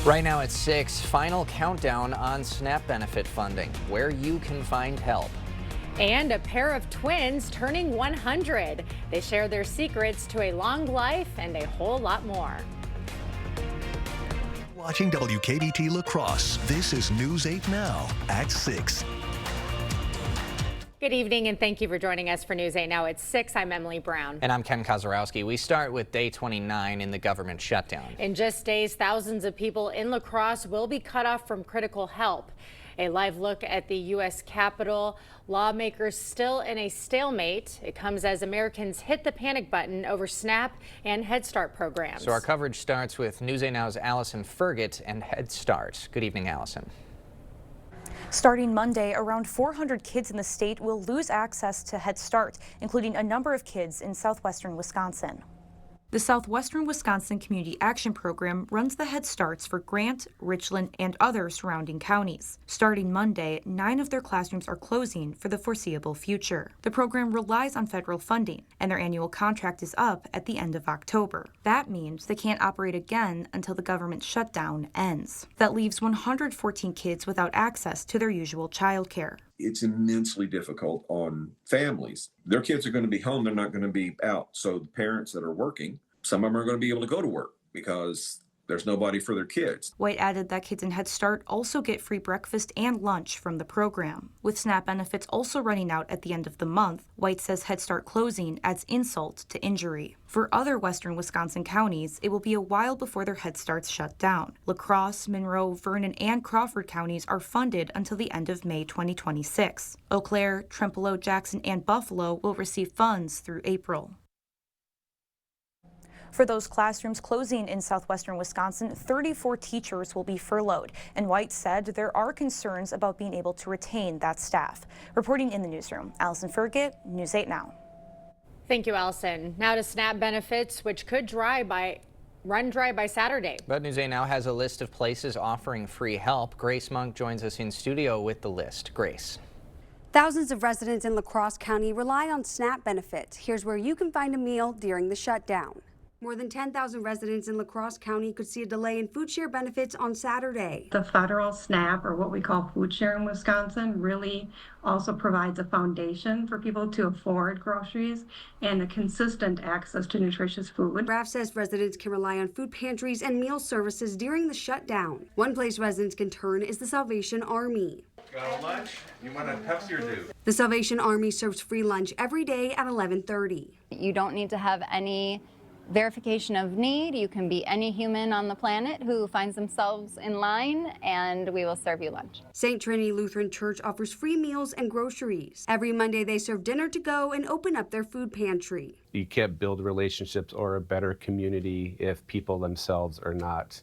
Right now at 6, final countdown on SNAP benefit funding, where you can find help. And a pair of twins turning 100. They share their secrets to a long life and a whole lot more. Watching WKDT La Crosse, this is News 8 Now at 6. Good evening and thank you for joining us for News 8 Now at 6. I'm Emily Brown. And I'm Ken Kozarowski. We start with day 29 in the government shutdown. In just days, thousands of people in La Crosse will be cut off from critical help. A live look at the U.S. Capitol. Lawmakers still in a stalemate. It comes as Americans hit the panic button over SNAP and Head Start programs. So our coverage starts with News 8 Now's Allison Fergit and Head Start. Good evening, Allison. Starting Monday, around 400 kids in the state will lose access to Head Start, including a number of kids in southwestern Wisconsin. The Southwestern Wisconsin Community Action Program runs the Head Starts for Grant, Richland, and other surrounding counties. Starting Monday, 9 of their classrooms are closing for the foreseeable future. The program relies on federal funding, and their annual contract is up at the end of October. That means they can't operate again until the government shutdown ends. That leaves 114 kids without access to their usual childcare. It's immensely difficult on families. Their kids are going to be home, they're not going to be out. So the parents that are working, some of them are going to be able to go to work because there's nobody for their kids. White added that kids in Head Start also get free breakfast and lunch from the program. With SNAP benefits also running out at the end of the month, White says Head Start closing adds insult to injury. For other western Wisconsin counties, it will be a while before their Head Starts shut down. La Crosse, Monroe, Vernon, and Crawford counties are funded until the end of May 2026. Eau Claire, Trempealeau, Jackson, and Buffalo will receive funds through April. For those classrooms closing in southwestern Wisconsin, 34 teachers will be furloughed, and White said there are concerns about being able to retain that staff. Reporting in the newsroom, Allison Fergit, News 8 Now. Thank you, Allison. Now to SNAP benefits, which could run dry by Saturday. But News 8 Now has a list of places offering free help. Grace Monk joins us in studio with the list. Grace. Thousands of residents in La Crosse County rely on SNAP benefits. Here's where you can find a meal during the shutdown. More than 10,000 residents in La Crosse County could see a delay in food share benefits on Saturday. The federal SNAP, or what we call food share in Wisconsin, really also provides a foundation for people to afford groceries and a consistent access to nutritious food. Raff says residents can rely on food pantries and meal services during the shutdown. One place residents can turn is the Salvation Army. Got a lunch? You want a Pepsi or Dew? The Salvation Army serves free lunch every day at 11:30. You don't need to have any verification of need. You can be any human on the planet who finds themselves in line, and we will serve you lunch. St. Trinity Lutheran Church offers free meals and groceries. Every Monday they serve dinner to go and open up their food pantry. You can't build relationships or a better community if people themselves are not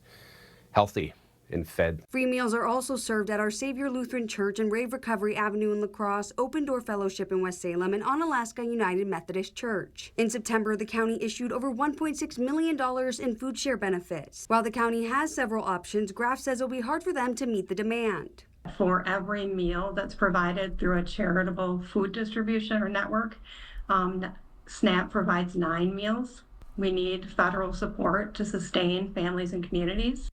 healthy and fed. Free meals are also served at Our Savior Lutheran Church and Rave Recovery Avenue in La Crosse, Open Door Fellowship in West Salem, and Onalaska United Methodist Church. In September, the county issued over $1.6 million in food share benefits. While the county has several options, Graff says it'll be hard for them to meet the demand. For every meal that's provided through a charitable food distribution or network, SNAP provides 9 meals. We need federal support to sustain families and communities.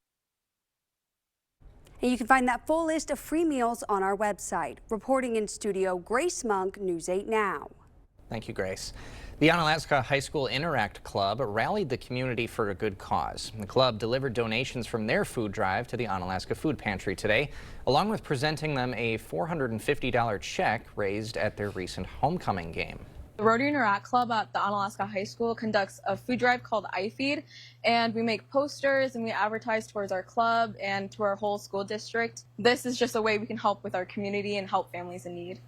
And you can find that full list of free meals on our website. Reporting in studio, Grace Monk, News 8 Now. Thank you, Grace. The Onalaska High School Interact Club rallied the community for a good cause. The club delivered donations from their food drive to the Onalaska Food Pantry today, along with presenting them a $450 check raised at their recent homecoming game. The Rotary Interact Club at the Onalaska High School conducts a food drive called iFeed, and we make posters and we advertise towards our club and to our whole school district. This is just a way we can help with our community and help families in need.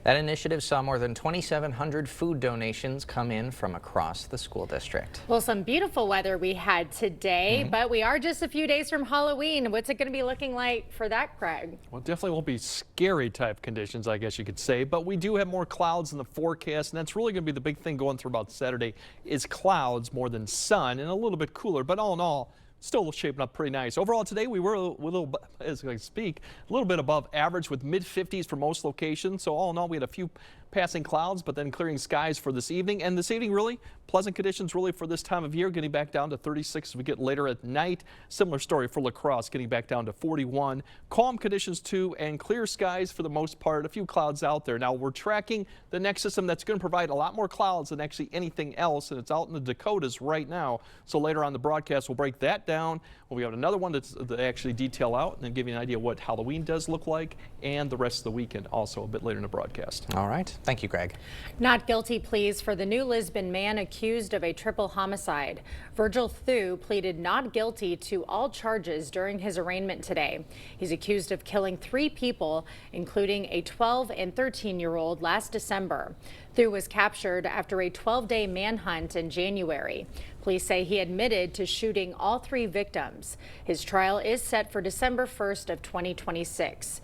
That initiative saw more than 2,700 food donations come in from across the school district. Well, some beautiful weather we had today, but we are just a few days from Halloween. What's it going to be looking like for that, Craig? Well, definitely won't be scary type conditions, I guess you could say, but we do have more clouds in the forecast, and that's really going to be the big thing going through about Saturday is clouds more than sun and a little bit cooler, but all in all, still shaping up pretty nice. Overall today, we were a little, as I speak, a little bit above average with mid-50s for most locations. So all in all, we had a few passing clouds, but then clearing skies for this evening. And this evening, really pleasant conditions really for this time of year, getting back down to 36 as we get later at night. Similar story for La Crosse, getting back down to 41. Calm conditions too, and clear skies for the most part. A few clouds out there. Now we're tracking the next system that's going to provide a lot more clouds than actually anything else, and it's out in the Dakotas right now. So later on the broadcast, we'll break that down. We have another one that's actually detail out and then give you an idea what Halloween does look like, and the rest of the weekend also a bit later in the broadcast. All right. Thank you, Greg. Not guilty pleas for the New Lisbon man accused of a triple homicide. Virgil Thu pleaded not guilty to all charges during his arraignment today. He's accused of killing 3 people, including a 12 and 13-year-old last December. Thu was captured after a 12-day manhunt in January. Police say he admitted to shooting all 3 victims. His trial is set for December 1st of 2026.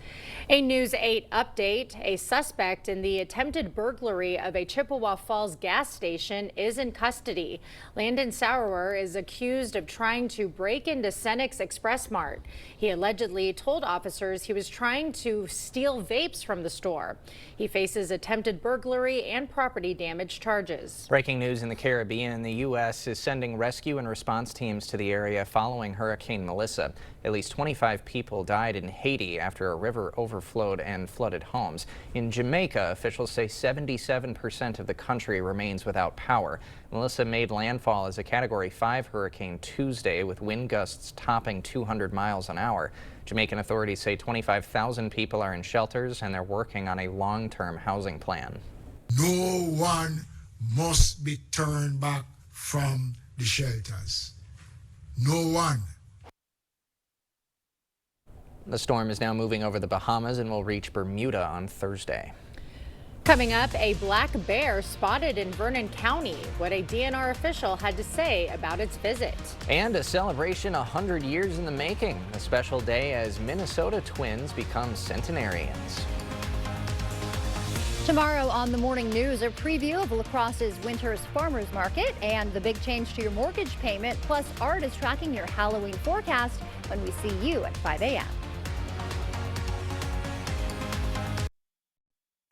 A News 8 update. A suspect in the attempted burglary of a Chippewa Falls gas station is in custody. Landon Sauer is accused of trying to break into Cenex Express Mart. He allegedly told officers he was trying to steal vapes from the store. He faces attempted burglary and property damage charges. Breaking news in the Caribbean. The U.S. is sending rescue and response teams to the area following Hurricane Melissa. At least 25 people died in Haiti after a river overflowed and flooded homes. In Jamaica, officials say 77% of the country remains without power. Melissa made landfall as a Category 5 hurricane Tuesday, with wind gusts topping 200 miles an hour. Jamaican authorities say 25,000 people are in shelters, and they're working on a long-term housing plan. No one must be turned back from the shelters. No one. The storm is now moving over the Bahamas and will reach Bermuda on Thursday. Coming up, a black bear spotted in Vernon County. What a DNR official had to say about its visit. And a celebration 100 years in the making. A special day as Minnesota Twins become centenarians. Tomorrow on the Morning News, a preview of La Crosse's Winter's Farmers Market and the big change to your mortgage payment. Plus, Art is tracking your Halloween forecast when we see you at 5 a.m.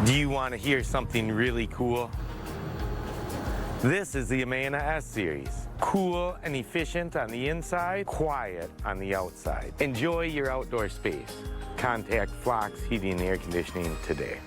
Do you want to hear something really cool? This is the Amana S Series. Cool and efficient on the inside, quiet on the outside. Enjoy your outdoor space. Contact Flox Heating and Air Conditioning today.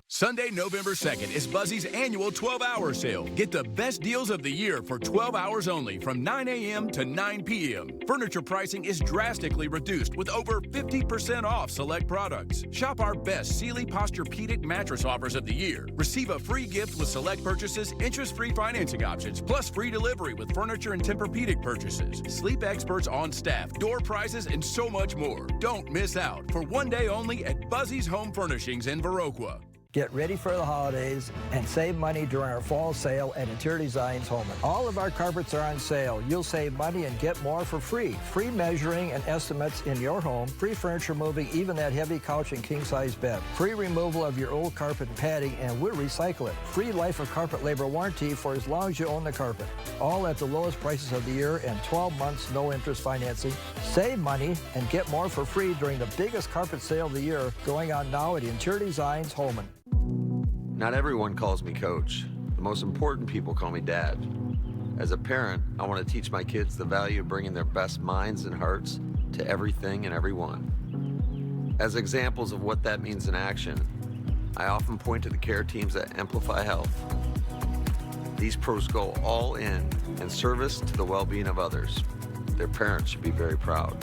Sunday, November 2nd is Buzzy's annual 12-hour sale. Get the best deals of the year for 12 hours only from 9 a.m. to 9 p.m. Furniture pricing is drastically reduced with over 50% off select products. Shop our best Sealy Posturepedic mattress offers of the year. Receive a free gift with select purchases, interest-free financing options, plus free delivery with furniture and Tempur-Pedic purchases. Sleep experts on staff, door prizes, and so much more. Don't miss out for one day only at Buzzy's Home Furnishings in Viroqua. Get ready for the holidays and save money during our fall sale at Interior Designs Holman. All of our carpets are on sale. You'll save money and get more for free. Free measuring and estimates in your home. Free furniture moving, even that heavy couch and king-size bed. Free removal of your old carpet and padding, and we'll recycle it. Free life of carpet labor warranty for as long as you own the carpet. All at the lowest prices of the year and 12 months no interest financing. Save money and get more for free during the biggest carpet sale of the year going on now at Interior Designs Holman. Not everyone calls me coach. The most important people call me dad. As a parent, I want to teach my kids the value of bringing their best minds and hearts to everything and everyone. As examples of what that means in action, I often point to the care teams at Amplify Health. These pros go all in service to the well-being of others. Their parents should be very proud.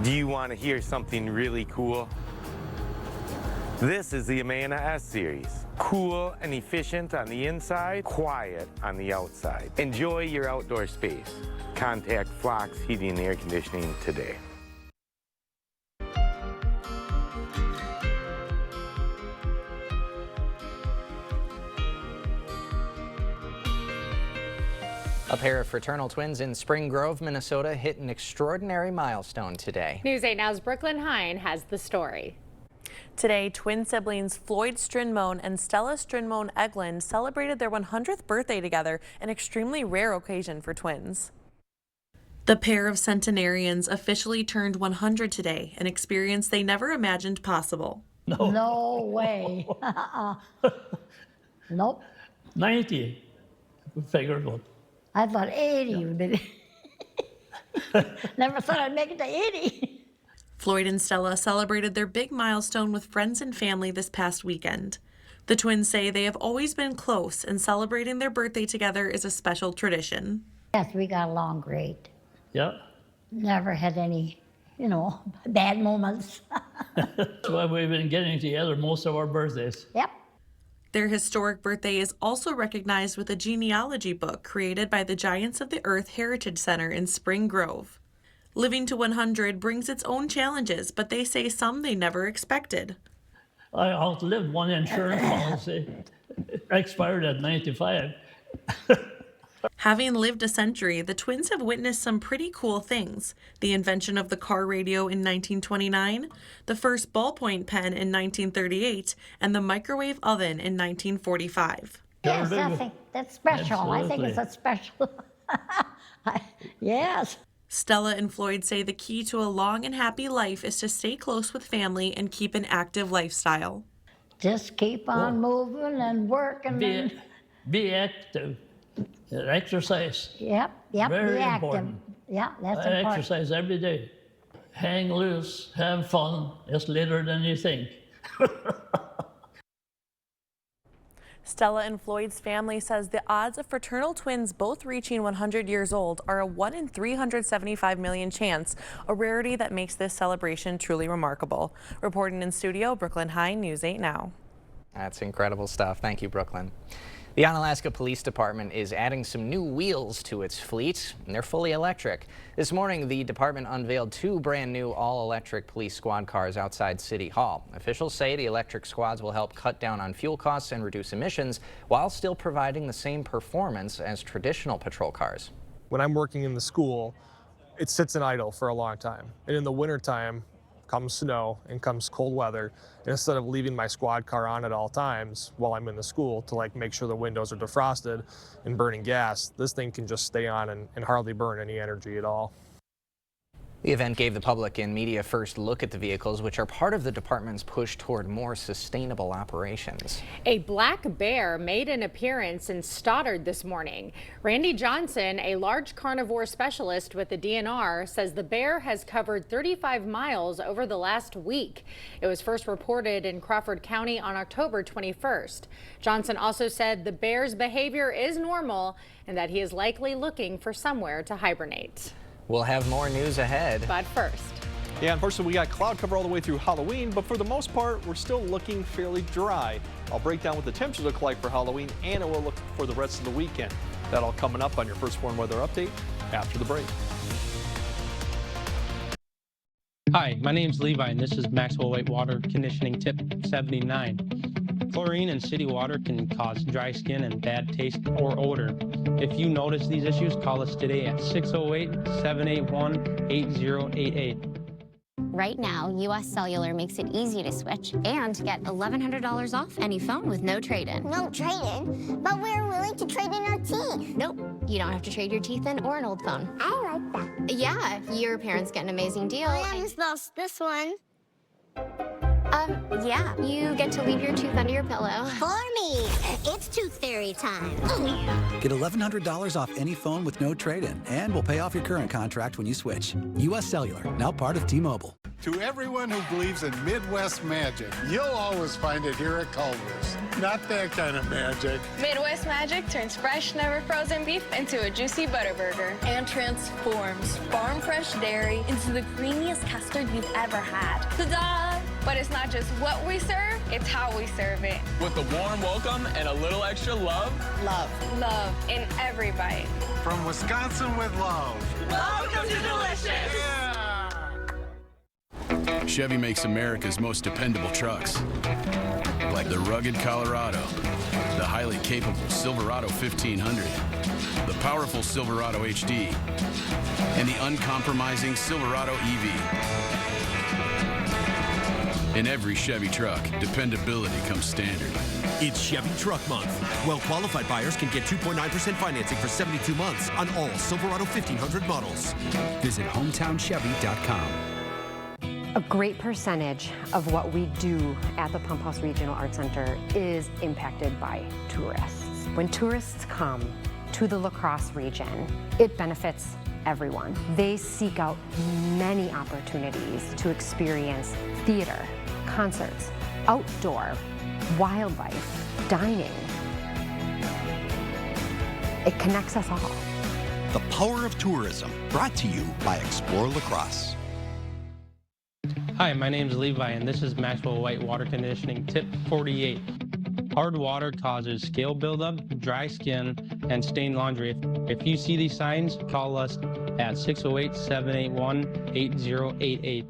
Do you want to hear something really cool? This is the Amana S Series. Cool and efficient on the inside, quiet on the outside. Enjoy your outdoor space. Contact Flox Heating and Air Conditioning today. A pair of fraternal twins in Spring Grove, Minnesota hit an extraordinary milestone today. News 8 Now's Brooklyn Hine has the story. Today, twin siblings Floyd Strinmone and Stella Strinmone Eglin celebrated their 100th birthday together, an extremely rare occasion for twins. The pair of centenarians officially turned 100 today, an experience they never imagined possible. No way. Nope. 90, we figured out. I thought 80 would be. Never thought I'd make it to 80. Floyd and Stella celebrated their big milestone with friends and family this past weekend. The twins say they have always been close, and celebrating their birthday together is a special tradition. Yes, we got along great. Yeah. Never had any, bad moments. That's why we've been getting together most of our birthdays. Yep. Their historic birthday is also recognized with a genealogy book created by the Giants of the Earth Heritage Center in Spring Grove. Living to 100 brings its own challenges, but they say some they never expected. I outlived one insurance policy. Expired at 95. Having lived a century, the twins have witnessed some pretty cool things. The invention of the car radio in 1929, the first ballpoint pen in 1938, and the microwave oven in 1945. Yes, I think that's special. I think it's a special. Yes. Stella and Floyd say the key to a long and happy life is to stay close with family and keep an active lifestyle. Just keep on moving and working. Be active. Exercise. Yep, Very be active. important. Yeah, that's I important. exercise every day. Hang loose, have fun. It's later than you think. Stella and Floyd's family says the odds of fraternal twins both reaching 100 years old are a 1 in 375 million chance, a rarity that makes this celebration truly remarkable. Reporting in studio, Brooklyn Hine, News 8 Now. That's incredible stuff. Thank you, Brooklyn. The Onalaska Police Department is adding some new wheels to its fleet, and they're fully electric. This morning, the department unveiled 2 brand new all-electric police squad cars outside City Hall. Officials say the electric squads will help cut down on fuel costs and reduce emissions while still providing the same performance as traditional patrol cars. When I'm working in the school, it sits in idle for a long time. And in the wintertime, comes snow and comes cold weather, and instead of leaving my squad car on at all times while I'm in the school to make sure the windows are defrosted and burning gas, this thing can just stay on and hardly burn any energy at all. The event gave the public and media first look at the vehicles, which are part of the department's push toward more sustainable operations. A black bear made an appearance in Stoddard this morning. Randy Johnson, a large carnivore specialist with the DNR, says the bear has covered 35 miles over the last week. It was first reported in Crawford County on October 21st. Johnson also said the bear's behavior is normal and that he is likely looking for somewhere to hibernate. We'll have more news ahead. But first. Yeah, unfortunately, we got cloud cover all the way through Halloween, but for the most part, we're still looking fairly dry. I'll break down what the temperatures look like for Halloween, and we'll look for the rest of the weekend. That all coming up on your First Warn Weather Update after the break. Hi, my name's Levi, and this is Maxwell White Water Conditioning Tip 79. Chlorine in city water can cause dry skin and bad taste or odor. If you notice these issues, call us today at 608-781-8088. Right now, U.S. Cellular makes it easy to switch and get $1,100 off any phone with no trade-in. No trade-in? But we're willing to trade in our teeth. Nope, you don't have to trade your teeth in or an old phone. I like that. Yeah, your parents get an amazing deal. I almost lost this one. Yeah, you get to leave your tooth under your pillow. For me, it's tooth fairy time. Get $1,100 off any phone with no trade-in, and we'll pay off your current contract when you switch. U.S. Cellular, now part of T-Mobile. To everyone who believes in Midwest magic, you'll always find it here at Culver's. Not that kind of magic. Midwest Magic turns fresh, never frozen beef into a juicy butter burger and transforms farm fresh dairy into the creamiest custard you've ever had. Ta-da! But it's not just what we serve, it's how we serve it. With a warm welcome and a little extra love. Love. Love in every bite. From Wisconsin with love. Welcome to Delicious! Yeah! Chevy makes America's most dependable trucks, like the rugged Colorado, the highly capable Silverado 1500, the powerful Silverado HD, and the uncompromising Silverado EV. In every Chevy truck, dependability comes standard. It's Chevy Truck Month. Well-qualified buyers can get 2.9% financing for 72 months on all Silverado 1500 models. Visit HometownChevy.com. A great percentage of what we do at the Pump House Regional Art Center is impacted by tourists. When tourists come to the La Crosse region, it benefits everyone. They seek out many opportunities to experience theater, concerts, outdoor, wildlife, dining. It connects us all. The power of tourism, brought to you by Explore La Crosse. Hi, my name is Levi, and this is Maxwell White Water Conditioning Tip 48. Hard water causes scale buildup, dry skin, and stained laundry. If you see these signs, call us at 608-781-8088.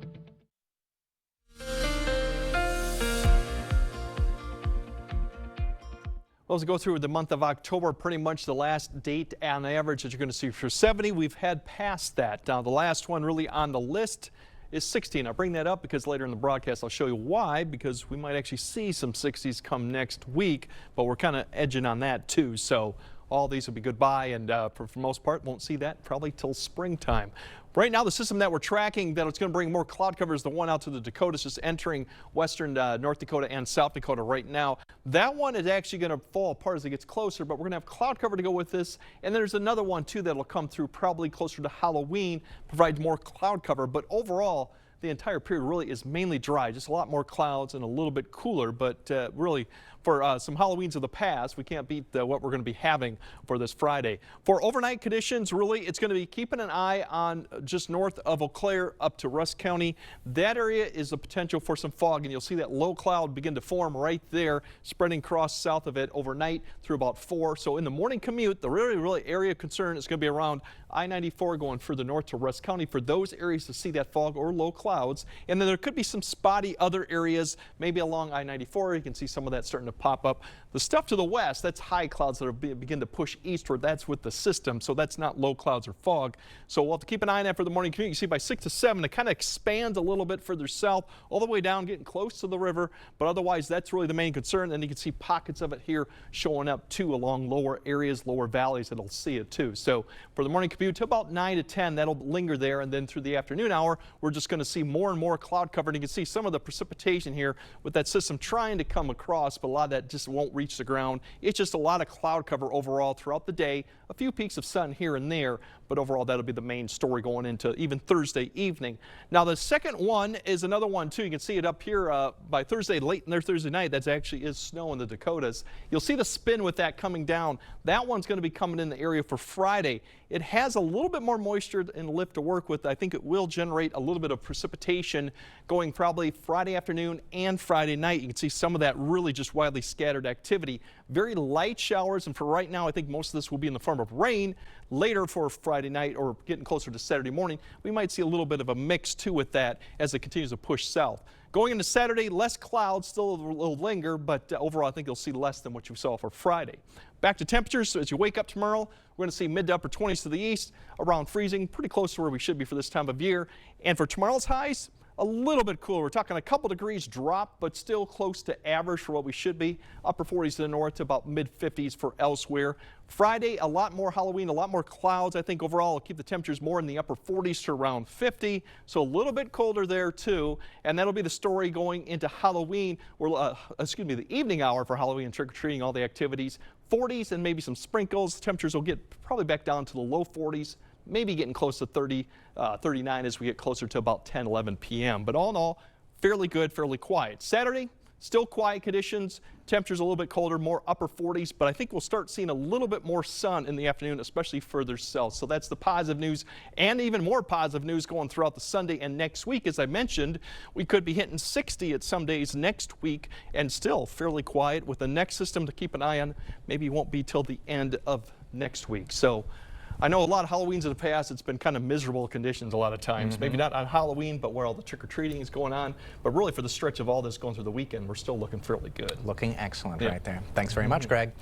Well, as we go through the month of October, pretty much the last date on average that you're going to see for 70, we've had past that. Now, the last one really on the list is 60. I'll bring that up because later in the broadcast I'll show you why, because we might actually see some 60s come next week, but we're kind of edging on that too. So all these will be goodbye, and for the most part won't see that probably till springtime. Right now, the system that we're tracking that it's going to bring more cloud cover is the one out to the Dakotas, just entering western North Dakota and South Dakota right now. That one is actually going to fall apart as it gets closer, but we're going to have cloud cover to go with this. And there's another one too that'll come through probably closer to Halloween, provide more cloud cover. But overall, the entire period really is mainly dry, just a lot more clouds and a little bit cooler, but really for some Halloweens of the past, we can't beat what we're going to be having for this Friday. For overnight conditions, really, it's going to be keeping an eye on just north of Eau Claire up to Rusk County. That area is the potential for some fog, and you'll see that low cloud begin to form right there, spreading across south of it overnight through about 4. So in the morning commute, the really area of concern is going to be around I-94 going further north to Rusk County for those areas to see that fog or low clouds. And then there could be some spotty other areas, maybe along I-94. You can see some of that starting to pop up. The stuff to the west, that's high clouds that are begin to push eastward. That's with the system, so that's not low clouds or fog. So we'll have to keep an eye on that for the morning commute. You see by 6 to 7, it kind of expands a little bit further south, all the way down, getting close to the river. But otherwise, that's really the main concern. And you can see pockets of it here showing up too along lower areas, lower valleys that'll see it too. So for the morning commute to about 9 to 10, that'll linger there. And then through the afternoon hour, we're just going to see more and more cloud cover. And you can see some of the precipitation here with that system trying to come across, but a lot of that just won't reach the ground. It's just a lot of cloud cover overall throughout the day, a few peaks of sun here and there, but overall that'll be the main story going into even Thursday evening. Now the second one is another one too. You can see it up here by Thursday, late in there Thursday night. That actually is snow in the Dakotas. You'll see the spin with that coming down. That one's going to be coming in the area for Friday. It has a little bit more moisture and lift to work with. I think it will generate a little bit of precipitation going probably Friday afternoon and Friday night. You can see some of that really just widely scattered activity. Very light showers, and for right now I think most of this will be in the form of rain. Later for Friday night or getting closer to Saturday morning, we might see a little bit of a mix too with that as it continues to push south. Going into Saturday, less clouds, still a little linger, but overall I think you'll see less than what you saw for Friday. Back to temperatures, so as you wake up tomorrow, we're going to see mid to upper 20s to the east, around freezing, pretty close to where we should be for this time of year. And for tomorrow's highs, a little bit cooler. We're talking a couple degrees drop, but still close to average for what we should be. Upper 40s to the north to about mid 50s for elsewhere. Friday, a lot more Halloween, a lot more clouds. I think overall, it'll keep the temperatures more in the upper 40s to around 50. So a little bit colder there too. And that'll be the story going into Halloween, or the evening hour for Halloween and trick-or-treating, all the activities. 40s and maybe some sprinkles. Temperatures will get probably back down to the low 40s. Maybe getting close to 30, 39 as we get closer to about 10, 11 p.m. But all in all, fairly good, fairly quiet. Saturday, still quiet conditions. Temperatures a little bit colder, more upper 40s, but I think we'll start seeing a little bit more sun in the afternoon, especially further south. So that's the positive news, and even more positive news going throughout the Sunday and next week. As I mentioned, we could be hitting 60 at some days next week, and still fairly quiet with the next system to keep an eye on. Maybe it won't be till the end of next week. So I know a lot of Halloweens in the past, it's been kind of miserable conditions a lot of times. Maybe not on Halloween, but where all the trick-or-treating is going on. But really for the stretch of all this going through the weekend, we're still looking fairly good. Looking excellent right there. Thanks very much, Greg.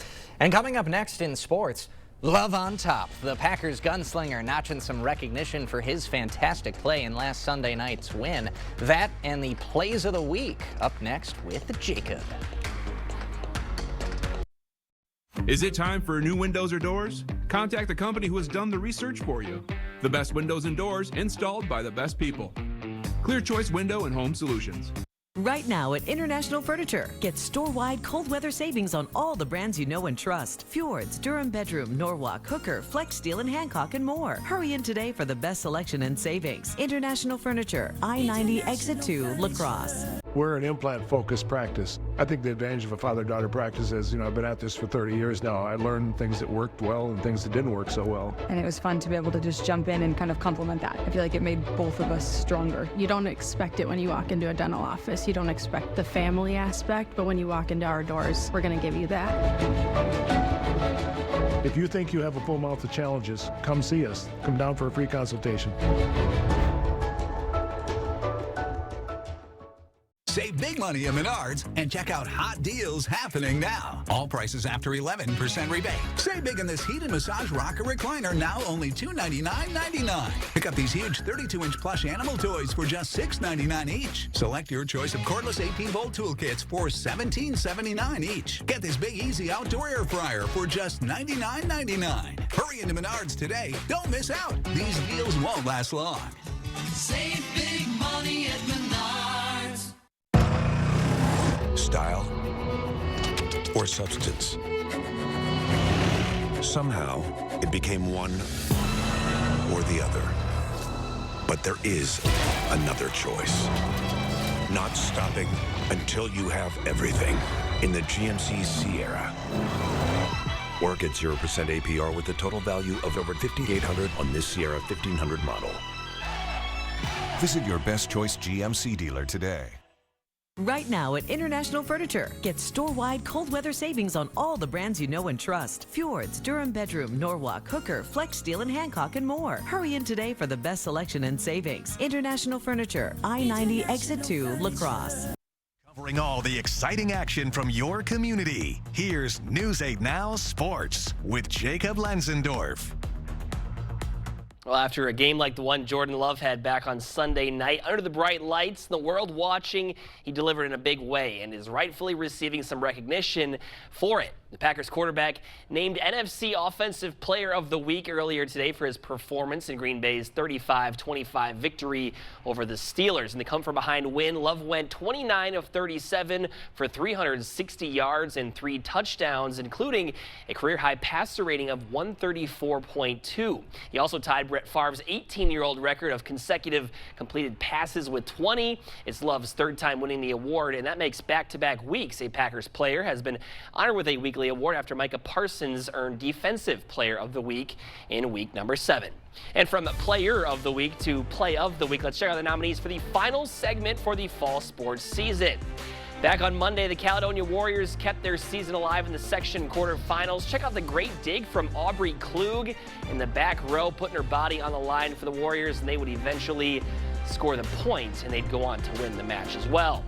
And coming up next in sports, Love on Top. The Packers gunslinger notching some recognition for his fantastic play in last Sunday night's win. That and the plays of the week up next with Jacob. Is it time for new windows or doors? Contact the company who has done the research for you. The best windows and doors installed by the best people. Clear Choice Window and Home Solutions. Right now at International Furniture, get store-wide cold weather savings on all the brands you know and trust. Fjords, Durham Bedroom, Norwalk, Hooker, Flex Steel, and Hancock, and more. Hurry in today for the best selection and savings. International Furniture, I-90 Exit 2, La Crosse. We're an implant-focused practice. I think the advantage of a father-daughter practice is, I've been at this for 30 years now. I learned things that worked well and things that didn't work so well. And it was fun to be able to just jump in and kind of complement that. I feel like it made both of us stronger. You don't expect it when you walk into a dental office. You don't expect the family aspect, but when you walk into our doors, we're going to give you that. If you think you have a full mouth of challenges, come see us. Come down for a free consultation. Save big money at Menards and check out hot deals happening now. All prices after 11% rebate. Save big on this heated massage rocker recliner, now only $299.99. Pick up these huge 32-inch plush animal toys for just $6.99 each. Select your choice of cordless 18-volt toolkits for $17.79 each. Get this big easy outdoor air fryer for just $99.99. Hurry into Menards today. Don't miss out. These deals won't last long. Save big money at Menards. Style or substance. Somehow, it became one or the other. But there is another choice. Not stopping until you have everything in the GMC Sierra. Or get 0% APR with a total value of over $5,800 on this Sierra 1500 model. Visit your best choice GMC dealer today. Right now at International Furniture, get store-wide cold weather savings on all the brands you know and trust. Fjords, Durham Bedroom, Norwalk, Hooker, Flex Steel, and Hancock, and more. Hurry in today for the best selection and savings. International Furniture, I-90 Exit 2, La Crosse. Covering all the exciting action from your community, here's News 8 Now Sports with Jacob Lenzendorf. Well, after a game like the one Jordan Love had back on Sunday night, under the bright lights, the world watching, he delivered in a big way and is rightfully receiving some recognition for it. The Packers quarterback named NFC Offensive Player of the Week earlier today for his performance in Green Bay's 35-25 victory over the Steelers. In the come-from-behind win, Love went 29 of 37 for 360 yards and 3 touchdowns, including a career-high passer rating of 134.2. He also tied Brett Favre's 18-year-old record of consecutive completed passes with 20. It's Love's third time winning the award, and that makes back-to-back weeks a Packers player has been honored with a weekly award after Micah Parsons earned Defensive Player of the Week in week number 7. And from the Player of the Week to Play of the Week, let's check out the nominees for the final segment for the fall sports season. Back on Monday, the Caledonia Warriors kept their season alive in the section quarterfinals. Check out the great dig from Aubrey Klug in the back row, putting her body on the line for the Warriors, and they would eventually score the points, and they'd go on to win the match as well.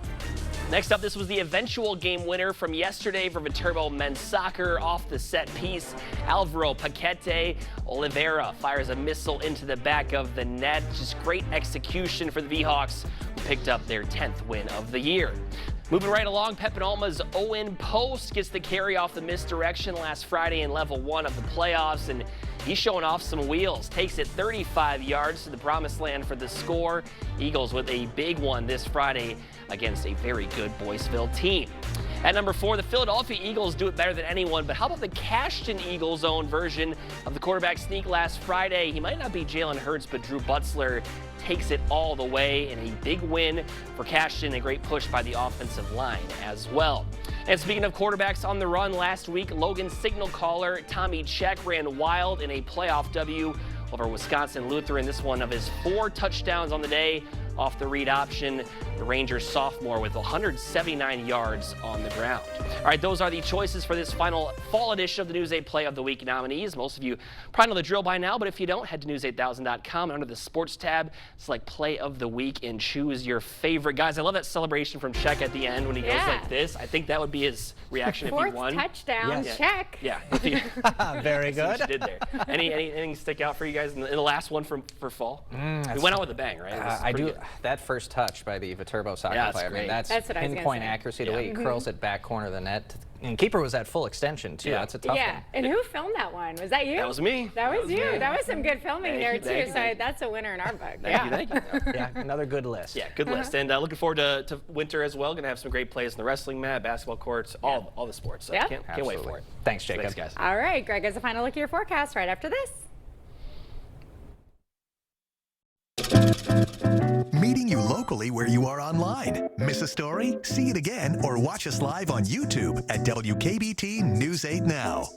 Next up, this was the eventual game winner from yesterday for Viterbo men's soccer. Off the set piece, Alvaro Paquete Oliveira fires a missile into the back of the net. Just great execution for the V-Hawks, who picked up their 10th win of the year. Moving right along, Pepinalma's Owen Post gets the carry off the misdirection last Friday in level 1 of the playoffs, and he's showing off some wheels. Takes it 35 yards to the promised land for the score. Eagles with a big one this Friday against a very good Boyceville team. At number 4, the Philadelphia Eagles do it better than anyone, but how about the Cashton Eagles' own version of the quarterback sneak last Friday? He might not be Jalen Hurts, but Drew Butzler takes it all the way in a big win for Cashton, a great push by the offensive line as well. And speaking of quarterbacks on the run, last week, Logan signal caller Tommy Check ran wild in a playoff W over Wisconsin Lutheran. This one of his 4 touchdowns on the day off the read option. The Rangers sophomore with 179 yards on the ground. All right, those are the choices for this final fall edition of the News 8 Play of the Week nominees. Most of you probably know the drill by now, but if you don't, head to news8000.com and under the sports tab, select Play of the Week and choose your favorite. Guys, I love that celebration from Check at the end when he goes like this. I think that would be his reaction if he won. 4th touchdown, Check. Yeah. Very good. What you did there. Anything stick out for you guys in the last one for fall? We went out with a bang, right? I that first touch by the Viterbo soccer Yeah, player. I mean, great. that's what I was gonna pinpoint say. accuracy, the Yeah. way he curls it back corner of the net. And keeper was at full extension, too. Yeah. That's a tough Yeah, one. and who filmed that one? Was that you? That was me. That was you. me. That was some good filming there, Thank too. you, So thank you. that's a winner in our book. Thank you. Yeah, another good list. Yeah, good list. And looking forward to winter as well. Going to have some great plays in the wrestling mat, basketball courts, all the sports. So Yeah. can't wait Absolutely. for it. Thanks, Jacob. Thanks, guys. All right, Greg has a final look at your forecast right after this. Meeting you locally where you are online. Miss a story? See it again or watch us live on YouTube at WKBT News 8 Now.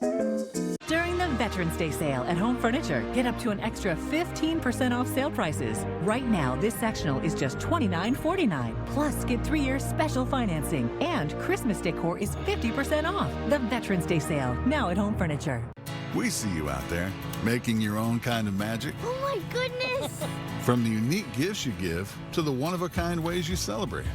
During the Veterans Day sale at Home Furniture, get up to an extra 15% off sale prices. Right now, this sectional is just $29.49. Plus, get 3 years special financing. And Christmas decor is 50% off. The Veterans Day sale, now at Home Furniture. We see you out there, making your own kind of magic. Oh my goodness! From the unique gifts you give to the one-of-a-kind ways you celebrate.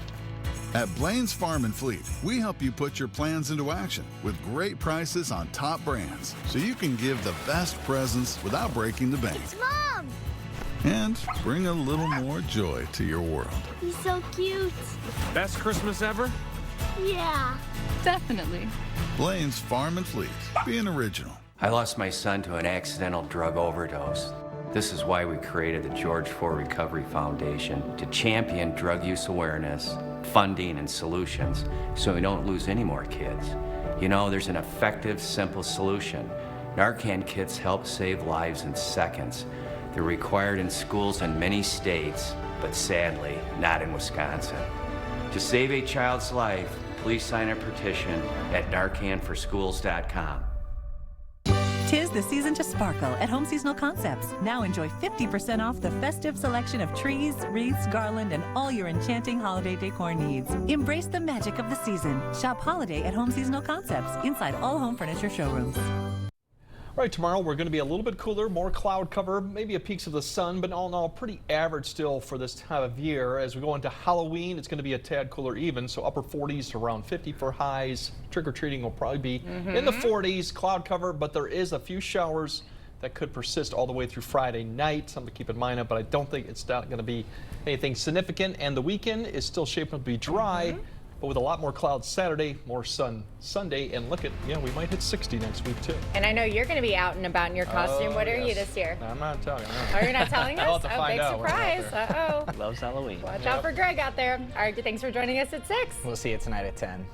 At Blaine's Farm and Fleet, we help you put your plans into action with great prices on top brands, so you can give the best presents without breaking the bank. It's Mom! And bring a little more joy to your world. He's so cute. Best Christmas ever? Yeah. Definitely. Blaine's Farm and Fleet, being original. I lost my son to an accidental drug overdose. This is why we created the George Ford Recovery Foundation to champion drug use awareness, funding, and solutions so we don't lose any more kids. You know, there's an effective, simple solution. Narcan kits help save lives in seconds. They're required in schools in many states, but sadly, not in Wisconsin. To save a child's life, please sign a petition at NarcanForSchools.com. 'Tis the season to sparkle at Home Seasonal Concepts. Now enjoy 50% off the festive selection of trees, wreaths, garland, and all your enchanting holiday decor needs. Embrace the magic of the season. Shop holiday at Home Seasonal Concepts inside all home furniture showrooms. All right, tomorrow we're going to be a little bit cooler, more cloud cover, maybe a peaks of the sun, but all in all, pretty average still for this time of year. As we go into Halloween, it's going to be a tad cooler even, so upper 40s to around 50 for highs. Trick-or-treating will probably be in the 40s, cloud cover, but there is a few showers that could persist all the way through Friday night. Something to keep in mind, but I don't think it's not going to be anything significant. And the weekend is still shaping up to be dry. But with a lot more clouds Saturday, more sun Sunday, and look at, we might hit 60 next week too. And I know you're going to be out and about in your costume. What are you this year? I'm not telling you. Oh, you're not telling us? I'll have to Oh, find big out when I'm out surprise. Uh-oh. Loves Halloween. Watch out for Greg out there. All right, thanks for joining us at 6. We'll see you tonight at 10.